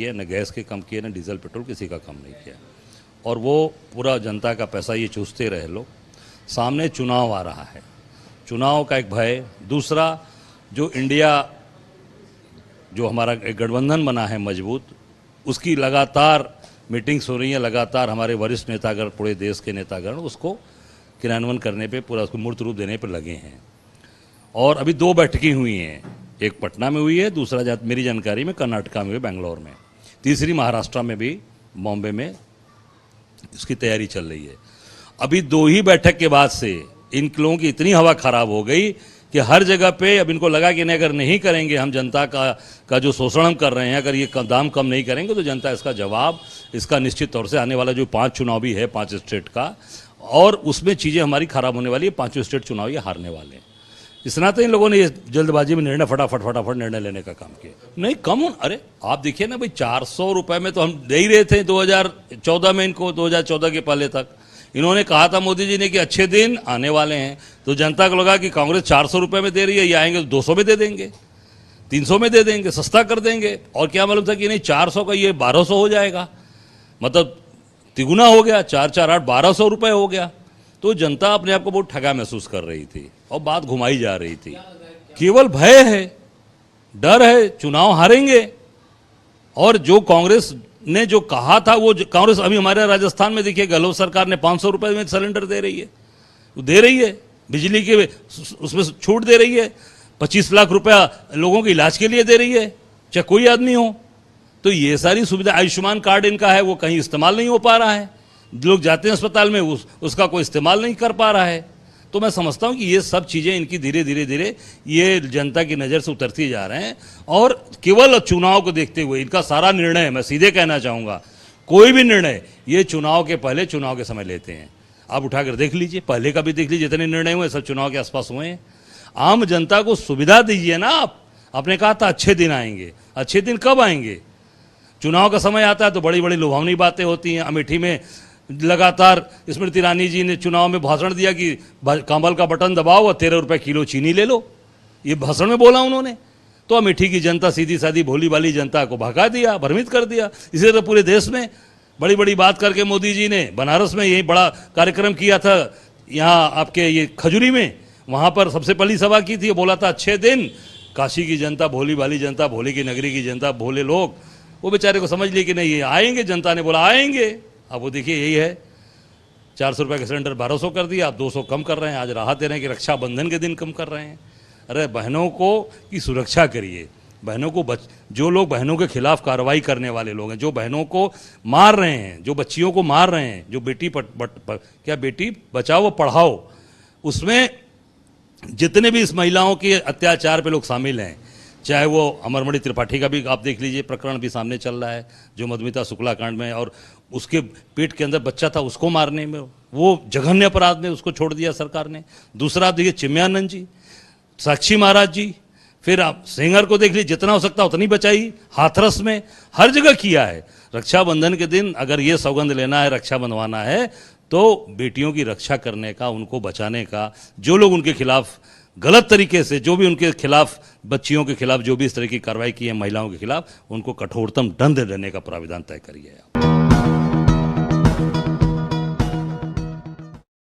ये न गैस के कम किए, न डीजल पेट्रोल किसी का कम नहीं किया। और वो पूरा जनता का पैसा ये चूसते रहे लोग। सामने चुनाव आ रहा है, चुनाव का एक भय। दूसरा, जो इंडिया जो हमारा एक गठबंधन बना है मजबूत, उसकी लगातार मीटिंग्स हो रही हैं, लगातार हमारे वरिष्ठ नेतागण, पूरे देश के नेतागण उसको क्रियान्वयन करने पे, पूरा उसको मूर्त रूप देने पर लगे हैं। और अभी 2 बैठकें हुई हैं, एक पटना में हुई है, दूसरा मेरी जानकारी में कर्नाटका में हुई, बेंगलोर में, तीसरी महाराष्ट्र में भी, बॉम्बे में इसकी तैयारी चल रही है। अभी 2 ही बैठक के बाद से इन लोगों की इतनी हवा खराब हो गई कि हर जगह पे अब इनको लगा कि नहीं, अगर नहीं करेंगे हम जनता का जो शोषण हम कर रहे हैं, अगर ये दाम कम नहीं करेंगे तो जनता इसका जवाब, इसका निश्चित तौर से आने वाला जो 5 चुनाव भी है 5 स्टेट का, और उसमें चीज़ें हमारी खराब होने वाली है। 5 स्टेट चुनाव ये हारने वाले हैं। इस नाते इन लोगों ने ये जल्दबाजी में निर्णय फटाफट निर्णय लेने का काम किया। नहीं कम, अरे आप देखिए ना भाई, 400 रुपये में तो हम दे ही रहे थे 2014 में इनको, 2014 के पहले तक। इन्होंने कहा था मोदी जी ने कि अच्छे दिन आने वाले हैं, तो जनता को लगा कि कांग्रेस 400 रुपये में दे रही है, ये आएंगे तो 200 में दे देंगे, 300 में दे देंगे, सस्ता कर देंगे। और क्या मालूम था कि नहीं, 400 का ये 1200 हो जाएगा, मतलब तिगुना हो गया, 4 4 8 1200 रुपये हो गया। तो जनता अपने आप को बहुत ठगा महसूस कर रही थी और बात घुमाई जा रही थी। केवल भय है, डर है, चुनाव हारेंगे। और जो कांग्रेस ने जो कहा था, वो कांग्रेस अभी हमारे राजस्थान में देखिए, गहलोत सरकार ने 500 रुपये में सिलेंडर दे रही है, वो दे रही है, बिजली के उसमें छूट दे रही है, 25 लाख रुपया लोगों के इलाज के लिए दे रही है, चाहे कोई आदमी हो। तो ये सारी सुविधा, आयुष्मान कार्ड इनका है, वो कहीं इस्तेमाल नहीं हो पा रहा है, लोग जाते हैं अस्पताल में, उसका कोई इस्तेमाल नहीं कर पा रहा है। तो मैं समझता हूं कि ये सब चीज़ें इनकी धीरे धीरे ये जनता की नज़र से उतरती जा रहे हैं। और केवल चुनाव को देखते हुए इनका सारा निर्णय, मैं सीधे कहना चाहूँगा, कोई भी निर्णय ये चुनाव के पहले, चुनाव के समय लेते हैं। आप उठाकर देख लीजिए, पहले का भी देख लीजिए, जितने निर्णय हुए सब चुनाव के आसपास हुए हैं। आम जनता को सुविधा दीजिए ना आप। आपने कहा था अच्छे दिन आएंगे, अच्छे दिन कब आएंगे? चुनाव का समय आता है तो बड़ी बड़ी लुभावनी बातें होती हैं। अमेठी में लगातार स्मृति ईरानी जी ने चुनाव में भाषण दिया कि कमल का बटन दबाओ और 13 रुपये किलो चीनी ले लो, ये भाषण में बोला उन्होंने। तो अमेठी की जनता, सीधी सादी भोली भाली जनता को भगा दिया, भ्रमित कर दिया। इसी तरह पूरे देश में बड़ी बड़ी बात करके मोदी जी ने बनारस में यही बड़ा कार्यक्रम किया था, यहाँ आपके ये खजूरी में, वहाँ पर सबसे पहली सभा की थी, बोला था अच्छे दिन। काशी की जनता, भोली भाली जनता, भोले की नगरी की जनता, भोले लोग, वो बेचारे को समझ लिए कि नहीं ये आएंगे, जनता ने बोला आएंगे। अब वो देखिए यही है, 400 रुपये का सिलेंडर 1200 कर दिया, आप 200 कम कर रहे हैं। आज राहत दे रहे हैं कि रक्षाबंधन के दिन कम कर रहे हैं। अरे बहनों को की सुरक्षा करिए, बहनों को जो लोग बहनों के खिलाफ कार्रवाई करने वाले लोग हैं, जो बहनों को मार रहे हैं, जो बच्चियों को मार रहे हैं, जो क्या बेटी बचाओ पढ़ाओ, उसमें जितने भी इस महिलाओं के अत्याचार पे लोग शामिल हैं, चाहे वो अमरमणि त्रिपाठी का भी आप देख लीजिए, प्रकरण भी सामने चल रहा है, जो मधुमिता शुक्ला कांड में, और उसके पेट के अंदर बच्चा था, उसको मारने में, वो जघन्य अपराध में उसको छोड़ दिया सरकार ने। दूसरा आप देखिए चिन्मयानंद जी, साक्षी महाराज जी, फिर आप सेंगर को देख लीजिए, जितना हो सकता उतनी बचाई, हाथरस में, हर जगह किया है। रक्षाबंधन के दिन अगर ये सौगंध लेना है, रक्षा बंधवाना है, तो बेटियों की रक्षा करने का, उनको बचाने का, जो लोग उनके खिलाफ गलत तरीके से, जो भी उनके खिलाफ, बच्चियों के खिलाफ जो भी इस तरह की कार्रवाई की है, महिलाओं के खिलाफ, उनको कठोरतम दंड देने का प्राविधान तय करिए।